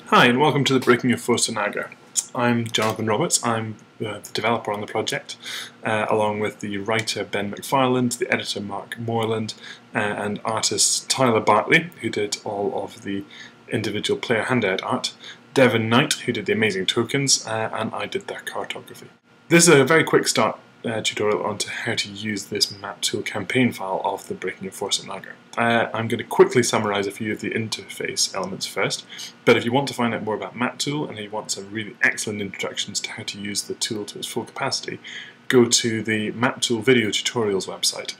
Hi and welcome to the Breaking of Forstor Nagar. I'm Jonathan Roberts, I'm the developer on the project, along with the writer Ben McFarland, the editor Mark Moreland, and artist Tyler Bartley, who did all of the individual player handout art, Devon Knight, who did the amazing tokens, and I did their cartography. This is a very quick start tutorial onto how to use this maptool campaign file of the Breaking of Forstor Nagar. I'm going to quickly summarise a few of the interface elements first, but if you want to find out more about maptool and you want some really excellent introductions to how to use the tool to its full capacity, go to the maptool video tutorials website,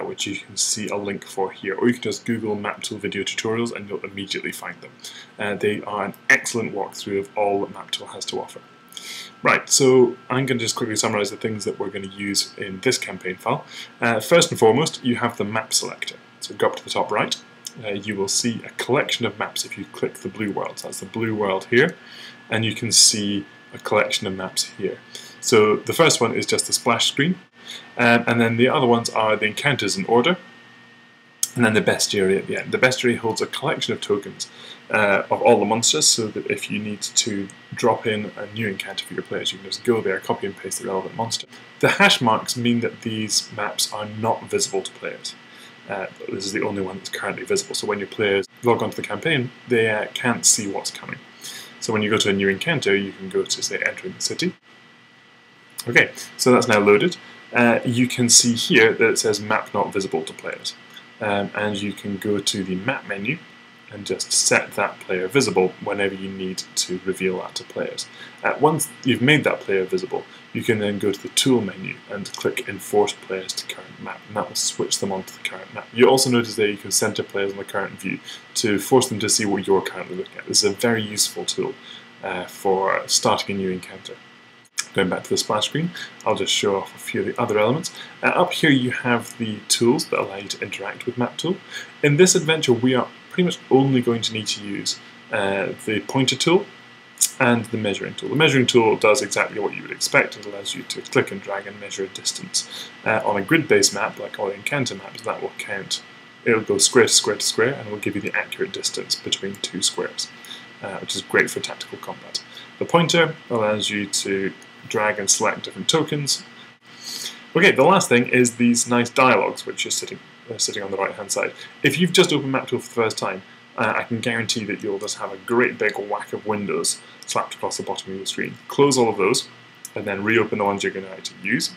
which you can see a link for here, or you can just Google maptool video tutorials and you'll immediately find them. They are an excellent walkthrough of all that maptool has to offer. Right, so I'm going to just quickly summarise the things that we're going to use in this campaign file. First and foremost, you have the map selector. So go up to the top right, you will see a collection of maps if you click the blue world. So that's the blue world here, and you can see a collection of maps here. So the first one is just the splash screen, and then the other ones are the encounters in order, and then the bestiary at the end. The bestiary holds a collection of tokens of all the monsters, so that if you need to drop in a new encounter for your players, you can just go there, copy and paste the relevant monster. The hash marks mean that these maps are not visible to players. This is the only one that's currently visible, so when your players log onto the campaign, they can't see what's coming. So when you go to a new encounter, you can go to, say, entering the city. Okay, so that's now loaded. You can see here that it says map not visible to players. And you can go to the map menu and just set that player visible whenever you need to reveal that to players. Once you've made that player visible, you can then go to the tool menu and click Enforce Players to Current Map, and that will switch them onto the current map. You also notice that you can center players on the current view to force them to see what you're currently looking at. This is a very useful tool for starting a new encounter. Going back to the splash screen, I'll just show off a few of the other elements. Up here you have the tools that allow you to interact with maptool. In this adventure we are pretty much only going to need to use the pointer tool and the measuring tool. The measuring tool does exactly what you would expect. It allows you to click and drag and measure a distance. On a grid-based map, like all the encounter maps, that will count. It'll go square to square to square and will give you the accurate distance between two squares, which is great for tactical combat. The pointer allows you to drag and select different tokens. Okay, the last thing is these nice dialogues which are sitting on the right hand side. If you've just opened maptool for the first time, I can guarantee that you'll just have a great big whack of windows slapped across the bottom of your screen. Close all of those and then reopen the ones you're going to use.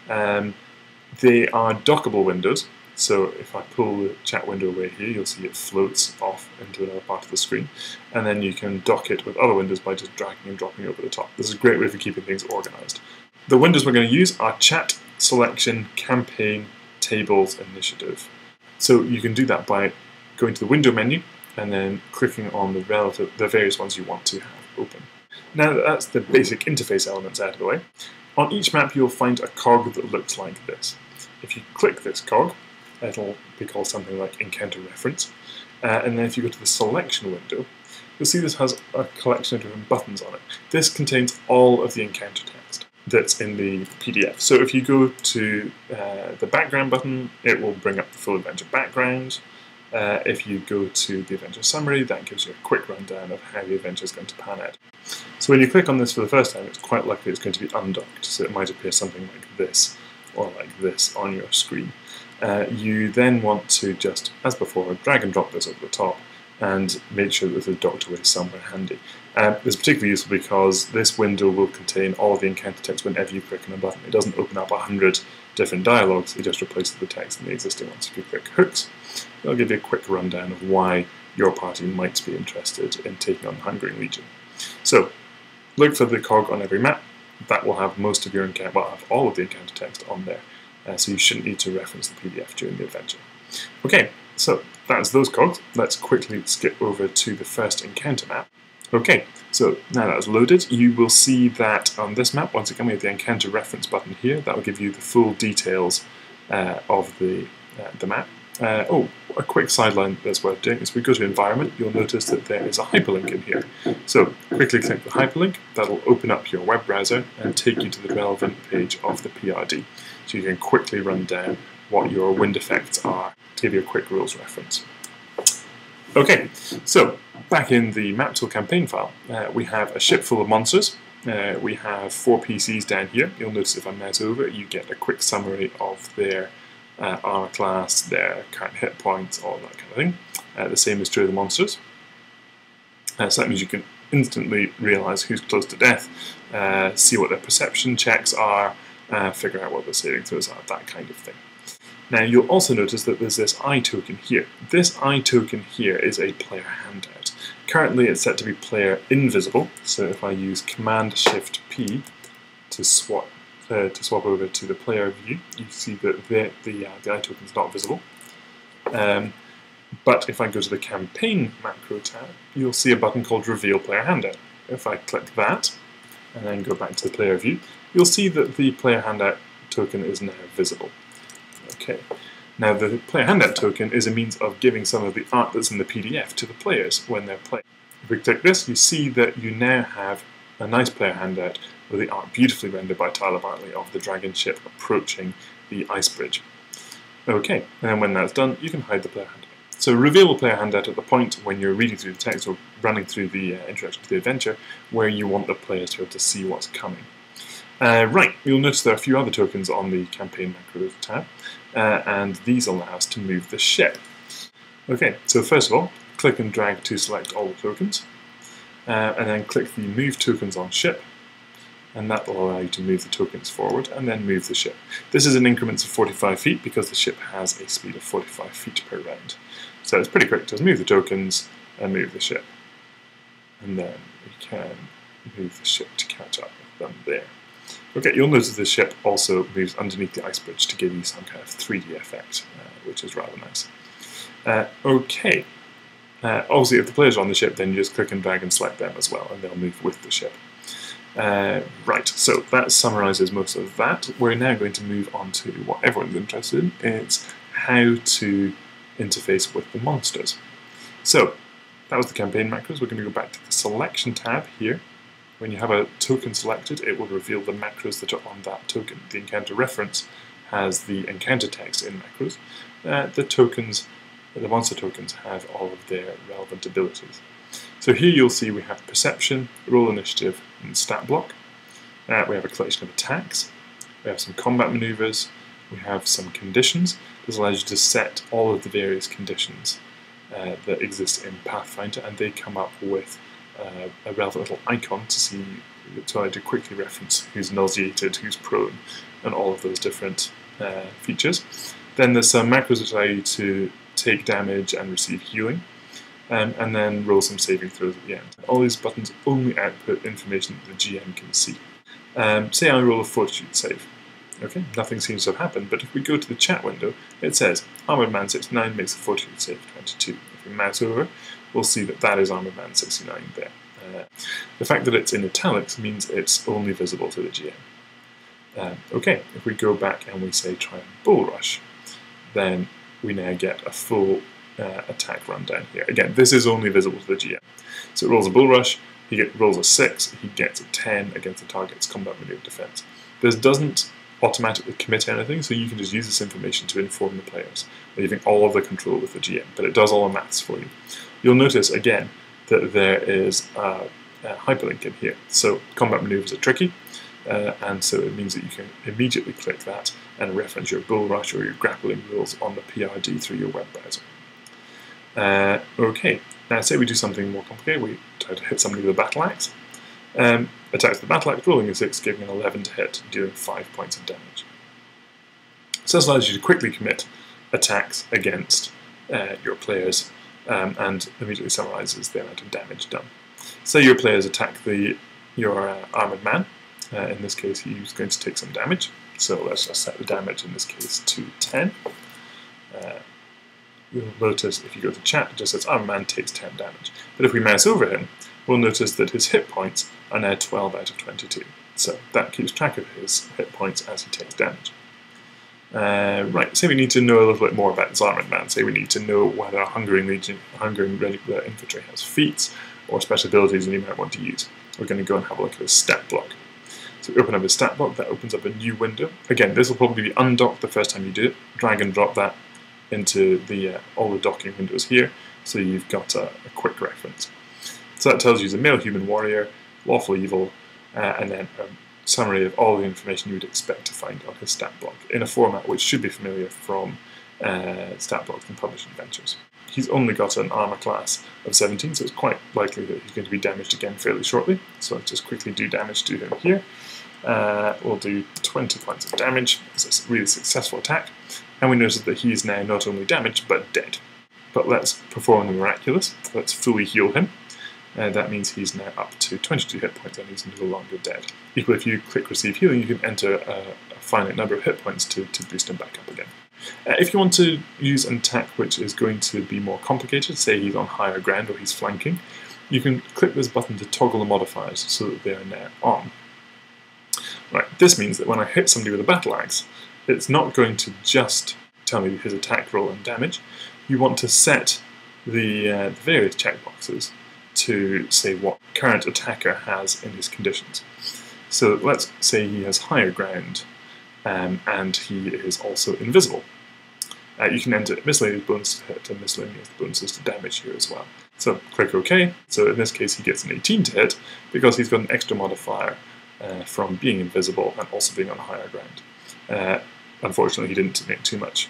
They are dockable windows, so if I pull the chat window away here, you'll see it floats off into another part of the screen, and then you can dock it with other windows by just dragging and dropping over the top. This is a great way for keeping things organised. The windows we're going to use are Chat, Selection, Campaign, Tables, Initiative. So you can do that by going to the window menu and then clicking on the various ones you want to have open. Now that that's the basic interface elements out of the way, on each map you'll find a cog that looks like this. If you click this cog, it'll be called something like Encounter Reference, and then if you go to the Selection window, you'll see this has a collection of different buttons on it. This contains all of the encounter text that's in the PDF. So if you go to the background button, it will bring up the full adventure background. If you go to the adventure summary, that gives you a quick rundown of how the adventure is going to pan out. So when you click on this for the first time, it's quite likely it's going to be undocked, so it might appear something like this or like this on your screen. You then want to just, as before, drag and drop this over the top and make sure that this is docked away somewhere handy. This is particularly useful because this window will contain all of the encounter text whenever you click on a button. It doesn't open up 100 different dialogues, it just replaces the text in the existing ones. If you click hooks, it'll give you a quick rundown of why your party might be interested in taking on the Hungering Legion. So, look for the cog on every map. That will have most of your encounter, well, have all of the encounter text on there. So you shouldn't need to reference the PDF during the adventure. Okay, so that's those cogs. Let's quickly skip over to the first encounter map. Okay, so now that's loaded, you will see that on this map, once again we have the encounter reference button here. That will give you the full details of the map. A quick sideline that's worth doing is we go to environment, you'll notice that there is a hyperlink in here. So quickly click the hyperlink, that'll open up your web browser and take you to the relevant page of the PRD. So you can quickly run down what your wind effects are to give you a quick rules reference. Okay, so back in the maptool campaign file, we have a ship full of monsters. We have 4 PCs down here. You'll notice if I mouse over, you get a quick summary of their armor class, their current hit points, all that kind of thing. The same is true of the monsters. So that means you can instantly realise who's close to death, see what their perception checks are, figure out what their saving throws are, that kind of thing. Now you'll also notice that there's this eye token here. This eye token here is a player handout. Currently it's set to be player invisible, so if I use Command-Shift-P to swap over to the player view, you see that the eye token is not visible. But if I go to the campaign macro tab, you'll see a button called Reveal Player Handout. If I click that and then go back to the player view, you'll see that the player handout token is now visible. Okay. Now the player handout token is a means of giving some of the art that's in the PDF to the players when they're playing. If we click this, you see that you now have a nice player handout with the art beautifully rendered by Tyler Bartley of the dragon ship approaching the ice bridge. Okay, and then when that's done, you can hide the player handout. So reveal the player handout at the point when you're reading through the text or running through the introduction to the adventure where you want the players to be able to see what's coming. Right, you'll notice there are a few other tokens on the campaign macro tab, and these allow us to move the ship. Okay, so first of all, click and drag to select all the tokens, and then click the Move Tokens on Ship, and that will allow you to move the tokens forward and then move the ship. This is in increments of 45 feet because the ship has a speed of 45 feet per round. So it's pretty quick to move the tokens and move the ship. And then we can move the ship to catch up with them there. Okay, you'll notice the ship also moves underneath the ice bridge to give you some kind of 3D effect, which is rather nice. Okay, obviously if the players are on the ship, then you just click and drag and select them as well, and they'll move with the ship. Right, so that summarises most of that. We're now going to move on to what everyone's interested in. It's how to interface with the monsters. So, that was the campaign macros. We're going to go back to the selection tab here. When you have a token selected, it will reveal the macros that are on that token. The encounter reference has the encounter text in macros. The monster tokens have all of their relevant abilities. So here you'll see we have perception, roll initiative, and stat block. We have a collection of attacks. We have some combat maneuvers. We have some conditions. This allows you to set all of the various conditions that exist in Pathfinder, and they come up with a relevant little icon to allow you to quickly reference who's nauseated, who's prone, and all of those different features. Then there's some macros that allow you to take damage and receive healing, and then roll some saving throws at the end. All these buttons only output information that the GM can see. Say I roll a fortitude save. Okay, nothing seems to have happened, but if we go to the chat window, it says Armoured Man 69 makes a fortitude save of 22. If we mouse over, we'll see that that is Armoured Man 69 there. The fact that it's in italics means it's only visible to the GM. Okay, if we go back and we say try and bull rush, then we now get a full attack rundown here. Again, this is only visible to the GM. So it rolls a bull rush, he rolls a 6, he gets a 10 against the target's combat maneuver defense. This doesn't automatically commit anything, so you can just use this information to inform the players, leaving all of the control with the GM, but it does all the maths for you. You'll notice again that there is a hyperlink in here. So combat maneuvers are tricky, and so it means that you can immediately click that and reference your bull rush or your grappling rules on the PRD through your web browser. Okay, now say we do something more complicated. We try to hit somebody with a battle axe. Attacks the battle axe, rolling a 6, giving an 11 to hit, dealing 5 points of damage. So this allows you to quickly commit attacks against your players, and immediately summarises the amount of damage done. Say your players attack your armoured man. In this case, he's going to take some damage. So let's just set the damage in this case to 10. You'll notice if you go to chat, it just says armoured man takes 10 damage. But if we mouse over him, we'll notice that his hit points are now 12 out of 22. So that keeps track of his hit points as he takes damage. Right, say we need to know a little bit more about this armoured man. Say we need to know whether a Hungering regular infantry has feats or special abilities that you might want to use. We're going to go and have a look at his stat block. So we open up his stat block, that opens up a new window. Again, this will probably be undocked the first time you do it. Drag and drop that into all the docking windows here so you've got a quick reference. So that tells you he's a male human warrior, lawful evil, and then a summary of all the information you would expect to find on his stat block, in a format which should be familiar from stat blocks and published adventures. He's only got an armor class of 17, so it's quite likely that he's going to be damaged again fairly shortly. So I'll just quickly do damage to him here. We'll do 20 points of damage. It's a really successful attack. And we notice that he's now not only damaged, but dead. But let's perform the miraculous. Let's fully heal him. That means he's now up to 22 hit points and he's no longer dead. Equally, if you click receive healing, you can enter a finite number of hit points to boost him back up again. If you want to use an attack which is going to be more complicated, say he's on higher ground or he's flanking, you can click this button to toggle the modifiers so that they are now on. Right, this means that when I hit somebody with a battle axe, it's not going to just tell me his attack roll and damage. You want to set the various checkboxes to say what current attacker has in his conditions. So let's say he has higher ground and he is also invisible. You can enter miscellaneous bonuses to hit and miscellaneous bonuses to damage here as well. So click OK. So in this case he gets an 18 to hit because he's got an extra modifier from being invisible and also being on higher ground. Unfortunately he didn't make too much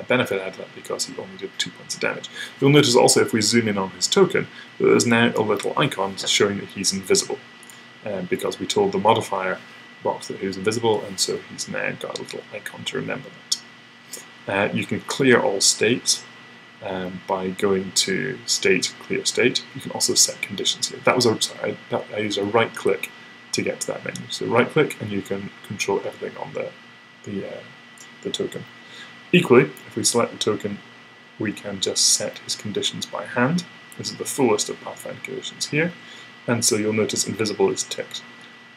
benefit out of that because he only did 2 points of damage. You'll notice also if we zoom in on his token that there's now a little icon showing that he's invisible because we told the modifier box that he was invisible, and so he's now got a little icon to remember that. You can clear all states by going to state, clear state. You can also set conditions here. That was I used a right click to get to that menu. So right click and you can control everything on the token. Equally, if we select the token, we can just set his conditions by hand. This is the full list of Pathfinder conditions here, and so you'll notice invisible is ticked.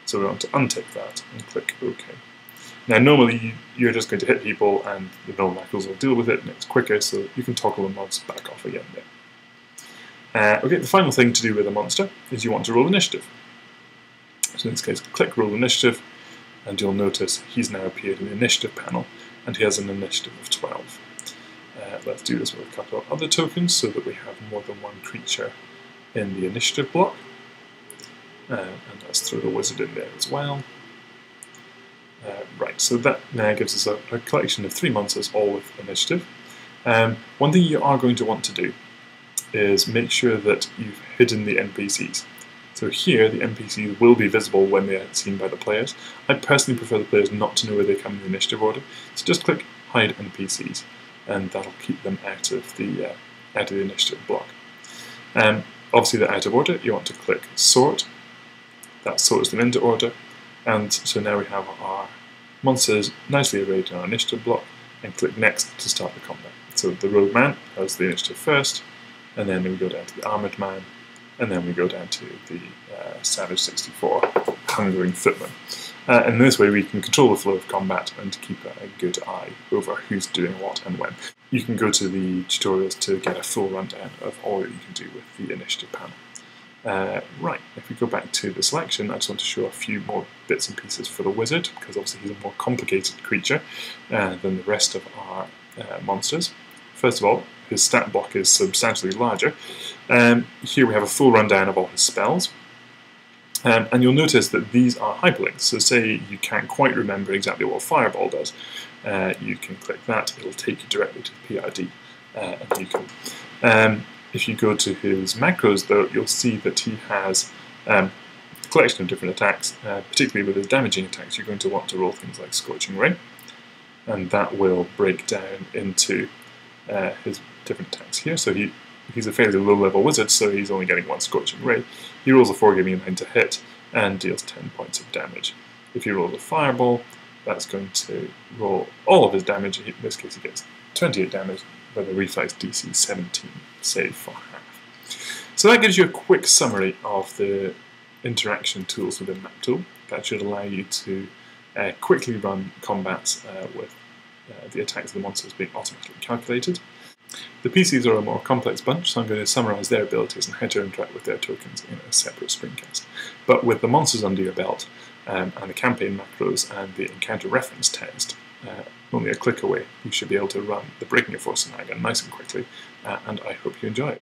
So we want to untick that and click OK. Now normally you're just going to hit people and the null macros will deal with it and it's quicker, so you can toggle the mods back off again there. Okay, the final thing to do with a monster is you want to roll initiative. So in this case, click roll initiative and you'll notice he's now appeared in the initiative panel and he has an initiative of 12. Let's do this with a couple of other tokens so that we have more than one creature in the initiative block. And let's throw the wizard in there as well. Right, so that now gives us a collection of 3 monsters, all with initiative. One thing you are going to want to do is make sure that you've hidden the NPCs. So here, the NPCs will be visible when they are seen by the players. I personally prefer the players not to know where they come in the initiative order, so just click Hide NPCs, and that'll keep them out of the initiative block. Obviously they're out of order, you want to click Sort. That sorts them into order, and so now we have our monsters nicely arrayed in our initiative block, and click Next to start the combat. So the Rogue Man has the initiative first, and then we go down to the Armoured Man, and then we go down to the Savage 64, Hungering Footman. And this way we can control the flow of combat and keep a good eye over who's doing what and when. You can go to the tutorials to get a full rundown of all that you can do with the initiative panel. Right, if we go back to the selection, I just want to show a few more bits and pieces for the wizard, because obviously he's a more complicated creature than the rest of our monsters. First of all, his stat block is substantially larger. Here we have a full rundown of all his spells. And you'll notice that these are hyperlinks, so say you can't quite remember exactly what Fireball does, you can click that, it'll take you directly to the PRD. And you can, if you go to his macros though, you'll see that he has a collection of different attacks, particularly with his damaging attacks you're going to want to roll things like Scorching Ray, and that will break down into his different attacks here. So he's a fairly low level wizard, so he's only getting 1 Scorching Ray. He rolls a 4, giving him 9 to hit, and deals 10 points of damage. If he rolls a Fireball, that's going to roll all of his damage. In this case he gets 28 damage with a reflex DC 17 save for half. So that gives you a quick summary of the interaction tools within maptool. That should allow you to quickly run combats with the attacks of the monsters being automatically calculated. The PCs are a more complex bunch, so I'm going to summarise their abilities and how to interact with their tokens in a separate screencast. But with the monsters under your belt, and the campaign macros and the encounter reference text, only a click away, you should be able to run the Breaking of Forstor Nagar nice and quickly, and I hope you enjoy it.